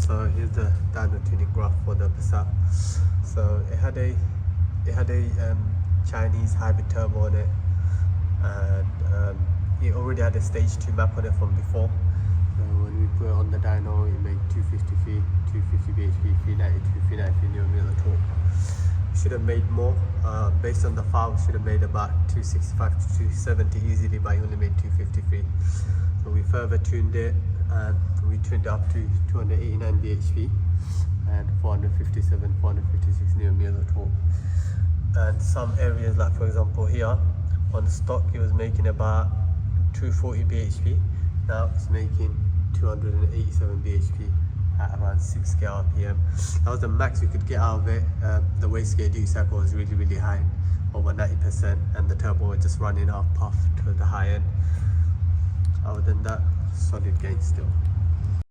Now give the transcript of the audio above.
So here's the dyno tuning graph for the Passat. So it had a Chinese hybrid turbo on it, and it already had a stage 2 map on it from before. So when we put it on the dyno, it made 250 bhp, 392, 393 Nm of torque. Should have made more. Based on the file, should have made about 265 to 270 easily, but I only made 253. So we further tuned it, and we tuned it up to 289 bhp and 457, 456 Nm of torque. And some areas, like for example here on stock, it was making about 240 bhp. Now it's making 287 bhp at around 6k rpm. That was the max we could get out of it. The wastegate duty cycle was really high, over 90%, and the turbo was just running off puff to the high end. Other than that, solid gain still.